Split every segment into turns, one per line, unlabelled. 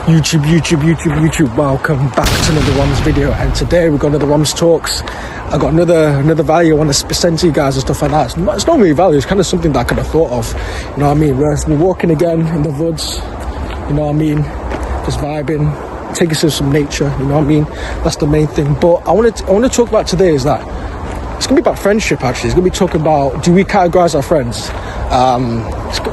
YouTube, welcome back to another Romz video, and today we've got another Romz Talks. I got another value I want to present to you guys and stuff like that. It's not really value, it's kind of something that I could have thought of, you know what I mean? We're walking again in the woods, you know what I mean? Just vibing, taking some nature, you know what I mean? That's the main thing. But I want to talk about today is that it's going to be about friendship. Actually, it's going to be talking about, do we categorize our friends?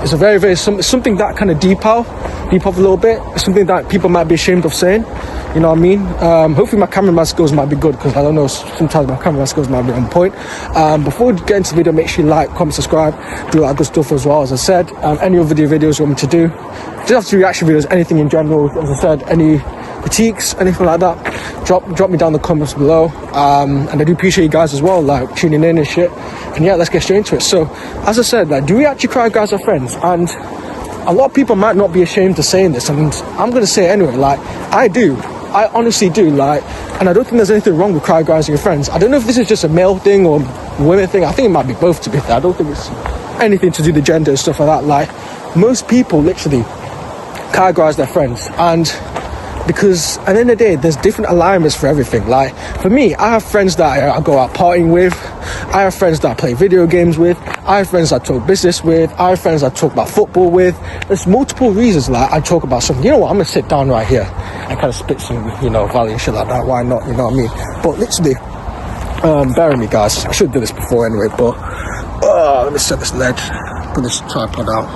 It's a very something that kind of deep off a little bit. It's something that people might be ashamed of saying, you know what I mean? Hopefully my cameraman skills might be good, because I don't know, sometimes my cameraman skills might be on point. Before we get into the video, make sure you like, comment, subscribe, do all that good stuff as well. As I said, any other videos you want me to do, just have to reaction videos, anything in general. As I said, any critiques, anything like that, drop me down in the comments below. And I do appreciate you guys as well, like tuning in and shit. And yeah, let's get straight into it. So as I said, like, do we actually categorize our friends? And a lot of people might not be ashamed of saying this, and I'm gonna say it anyway. Like, I honestly do, like, and I don't think there's anything wrong with categorizing your friends. I don't know if this is just a male thing or women thing. I think it might be both, to be fair. I don't think it's anything to do with the gender and stuff like that. Like, most people literally categorize their friends, and because at the end of the day, there's different alignments for everything. Like, for me, I have friends that I go out partying with, I have friends that I play video games with, I have friends that I talk business with, I have friends that I talk about football with. There's multiple reasons like I talk about something. You know what, I'm gonna sit down right here and kind of spit some, you know, value and shit like that. Why not, you know what I mean? But literally, bear with me guys, I should have done this before anyway, but let me set this ledge, put this tripod out.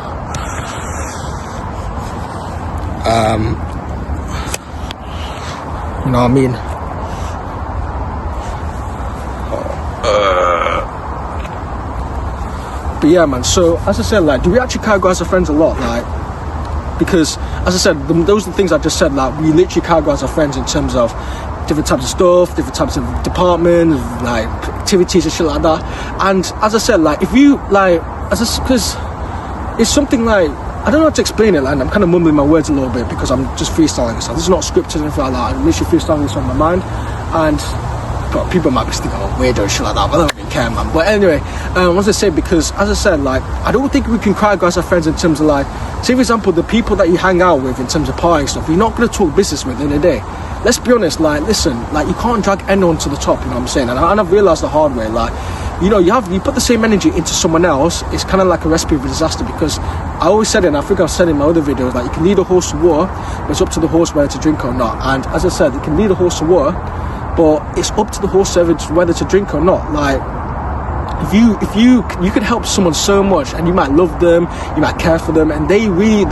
You know what I mean? But yeah, man, so as I said, like, do we actually categorize our friends a lot? Like, because as I said, those are the things I just said. Like, we literally categorize our friends in terms of different types of stuff, different types of departments, like activities and shit like that. And as I said, like, if you like, because it's something like, I don't know how to explain it, and I'm kind of mumbling my words a little bit because I'm just freestyling this. This is not scripted or anything like that. I'm literally freestyling this on my mind, and but people might be thinking, oh, weirdo and shit like that, but I don't really care, man. But anyway, what I say, because as I said, like, I don't think we can categorize our friends in terms of, like, say for example, the people that you hang out with in terms of partying stuff, you're not going to talk business with in a day. Let's be honest, like, listen, like, you can't drag anyone to the top, you know what I'm saying? And I've realized the hard way, like, you know, you put the same energy into someone else, it's kind of like a recipe for disaster. Because I always said it, and I think I've said it in my other videos, like, you can lead a horse to water, but it's up to the horse whether to drink or not. And as I said, you can lead a horse to water, but it's up to the horse whether to drink or not. Like, if you could help someone so much, and you might love them, you might care for them, and they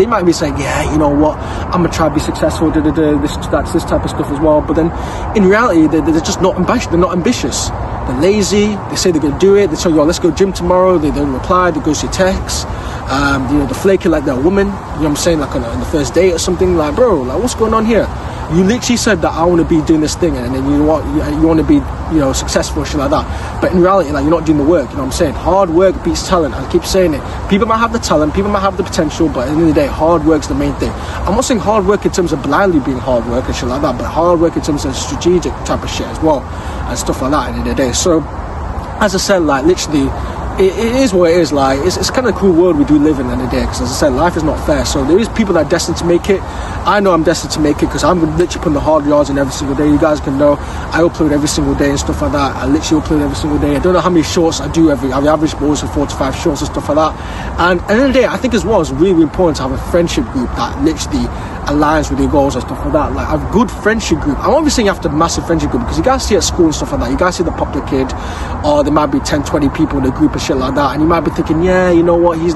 might be saying, yeah, you know what, I'm gonna try to be successful, this type of stuff as well. But then in reality, they're just not ambitious. They're not ambitious. They're lazy. They say they're gonna do it. They tell you, yo, let's go gym tomorrow. They don't reply. They go to your texts. You know, they're flaky like they're a woman. You know what I'm saying? Like on the first date or something. Like, bro, like, what's going on here? You literally said that I want to be doing this thing, and then you want to be, you know, successful, shit like that. But in reality, like, you're not doing the work. You know what I'm saying? Hard work beats talent. I keep saying it. People might have the talent, people might have the potential, but at the end of the day, hard work's the main thing. I'm not saying hard work in terms of blindly being hard work and shit like that, but hard work in terms of strategic type of shit as well, and stuff like that at the end of the day. So, as I said, like, literally, it is what it is. Like, it's kind of a cool world we do live in the day, because as I said, life is not fair. So there is people that are destined to make it. I know I'm destined to make it, because I'm literally putting the hard yards in every single day. You guys can know I upload every single day and stuff like that. I literally upload every single day. I don't know how many shorts I do I average always 4 to 5 shorts and stuff like that. And at the end of the day, I think as well, it's really, really important to have a friendship group that literally aligns with your goals and stuff like that. Like, a good friendship group. I'm obviously saying you have to have a massive friendship group, because you guys see at school and stuff like that, you guys see the popular kid, or there might be 10, 20 people in a group and shit like that, and you might be thinking, yeah, you know what, he's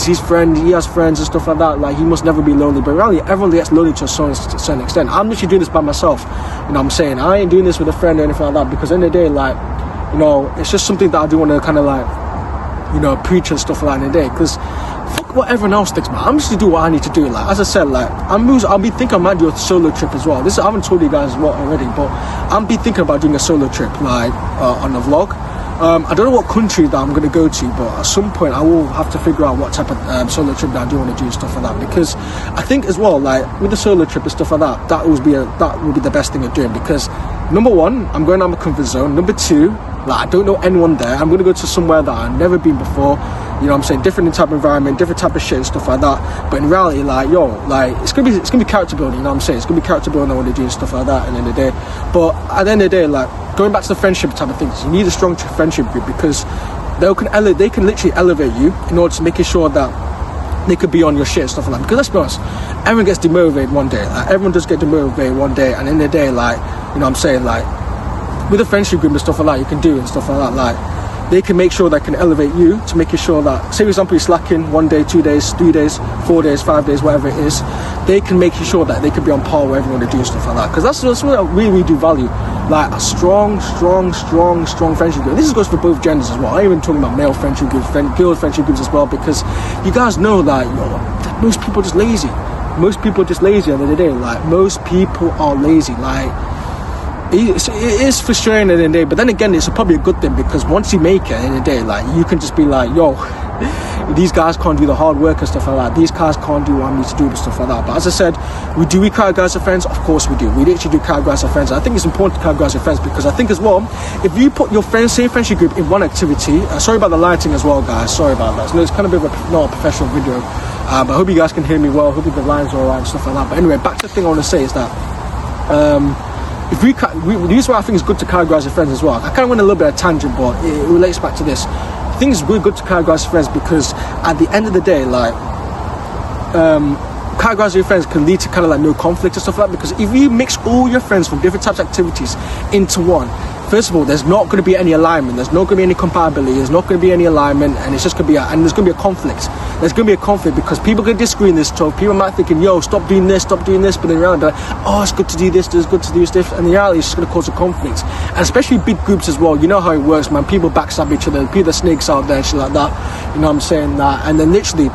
his friend, he has friends and stuff like that, like, he must never be lonely. But really, everyone gets lonely to a certain extent. I'm literally doing this by myself, you know what I'm saying? I ain't doing this with a friend or anything like that, because at the end of the day, like, you know, it's just something that I do want to kind of, like, you know, preach and stuff like that in the day, because fuck what everyone else thinks, man. I'm just gonna do what I need to do. Like, as I said, like, I'll be thinking I might do a solo trip as well. I haven't told you guys what already, but I'll be thinking about doing a solo trip, like, on a vlog. I don't know what country that I'm going to go to, but at some point I will have to figure out what type of solo trip that I do want to do and stuff like that, because I think as well, like, with the solo trip and stuff like that, that would be the best thing of doing, because number one, I'm going out of my comfort zone. Number two, like, I don't know anyone there. I'm going to go to somewhere that I've never been before. You know what I'm saying? Different type of environment, different type of shit and stuff like that. But in reality, like, yo, like, it's gonna be character building, you know what I'm saying? It's gonna be character building when they're doing stuff like that at the end of the day. But at the end of the day, like, going back to the friendship type of things, you need a strong friendship group because they can literally elevate you in order to making sure that they could be on your shit and stuff like that. Because let's be honest, everyone gets demotivated one day. Like, everyone does get demotivated one day, and at the end of the day, like, you know what I'm saying, like, with a friendship group and stuff like that, you can do and stuff like that, like, they can make sure they can elevate you to making sure that, say for example, you're slacking 1 day, 2 days, 3 days, 4 days, 5 days, whatever it is, they can make sure that they can be on par with everyone to do stuff like that. Because that's what I really do value, like a strong friendship group. This goes for both genders as well. I'm even talking about male friendship groups, girl friendship groups as well, because you guys know that, you know, most people are just lazy. Most people are just lazy at the end of the day. Like, most people are lazy. Like, it is frustrating at the end of the day, but then again, it's probably a good thing, because once you make it at the end of the day, like, you can just be like, yo, these guys can't do the hard work and stuff like that. These guys can't do what I need to do and stuff like that. But as I said, we categorize our friends? Of course we do. We literally do categorize our friends. I think it's important to categorize your friends, because I think as well, if you put your same friendship group in one activity, sorry about the lighting as well, guys, sorry about that. So it's kind of not a professional video, but I hope you guys can hear me well. I hope the lines are alright and stuff like that. But anyway, back to the thing I want to say is that, if the reason why I think it's good to categorize your friends as well, I kind of went a little bit of a tangent, but it relates back to this. I think it's really good to categorize your friends, because at the end of the day, like, categorizing your friends can lead to kind of like no conflict and stuff like that. Because if you mix all your friends from different types of activities into one, first of all, there's not going to be any alignment, there's not going to be any compatibility, there's not going to be any alignment, and it's just going to be and there's going to be a conflict. There's going to be a conflict because people can disagree in this stuff. People might thinking, yo, stop doing this, but in reality, they're like, oh, it's good to do this, it's good to do this, and in reality, it's just going to cause a conflict. And especially big groups as well, you know how it works, man. People backstab each other, people are snakes out there and shit like that, you know what I'm saying? And then literally,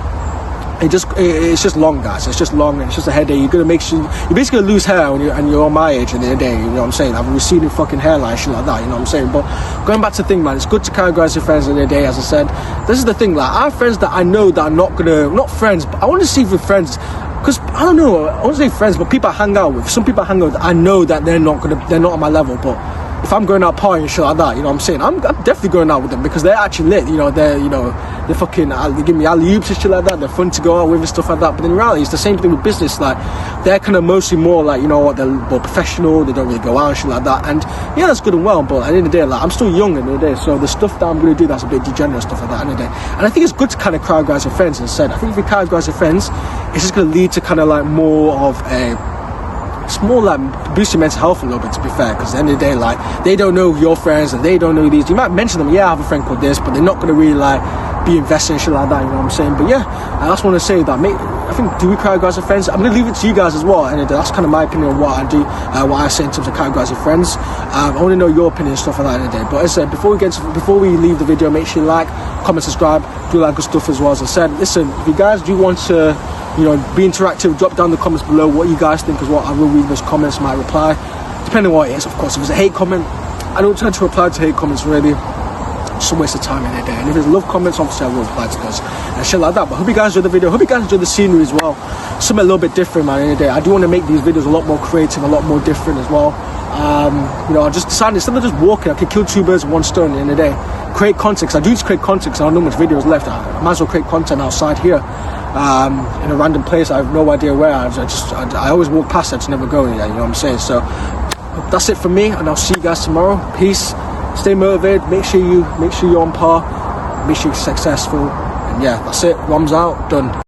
it's just long, guys. It's just long, and it's just a headache. You're gonna make sure you're basically gonna lose hair when you're on my age in the day. You know what I'm saying? I've a receding fucking hairline, shit like that. You know what I'm saying? But going back to the thing, man, it's good to categorize your friends in the day. As I said, this is the thing. Like, I have friends that I know that are not friends, but I want to see if we're friends. Because I don't know, I won't say friends, but people I hang out with. Some people I hang out with, I know that they're not on my level, but if I'm going out partying and shit like that, you know what I'm saying, I'm definitely going out with them, because they're actually lit, they're fucking, they give me alley-oops and shit like that, they're fun to go out with and stuff like that. But in reality, it's the same thing with business. Like, they're kind of mostly more like, you know what, they're more professional, they don't really go out and shit like that, and yeah, that's good and well, but at the end of the day, like, I'm still young at the end of the day, so the stuff that I'm going to do that's a bit degenerate stuff like that at the end of the day. And I think it's good to kind of categorize your friends. As I said, I think if you categorize your friends, it's just going to lead to kind of like more of it's more like boost your mental health a little bit, to be fair, because at the end of the day, like, they don't know your friends and they don't know these. You might mention them, yeah, I have a friend called this, but they're not going to really like be invested in shit like that, you know what I'm saying? But yeah, I just want to say that, mate, I think, do we categorize our friends? I'm going to leave it to you guys as well, and that's kind of my opinion on what I do, what I say in terms of categorizing friends. I want to know your opinion and stuff like that in the day. But as I said, before we leave the video, make sure you like, comment, subscribe, do that good stuff as well. As I said, listen, if you guys do want to, you know, be interactive, drop down the comments below what you guys think as well. I will read those comments, might reply, depending on what it is, of course. If it's a hate comment, I don't tend to reply to hate comments really. Just a waste of time in the day. And if it's love comments, obviously I will reply to those and shit like that. But I hope you guys enjoyed the video. Hope you guys enjoyed the scenery as well. Something a little bit different, man, in the day. I do want to make these videos a lot more creative, a lot more different as well. You know, I just decided, instead of just walking, I could kill two birds with one stone in the day. Create content. I do just create content because I don't know much videos left. I might as well create content outside here, in a random place. I have no idea where. I always walk past it, just never go there, you know what I'm saying? So that's it from me, and I'll see you guys tomorrow. Peace. Stay motivated. Make sure you're on par. Make sure you're successful. And yeah, that's it. Romz out. Done.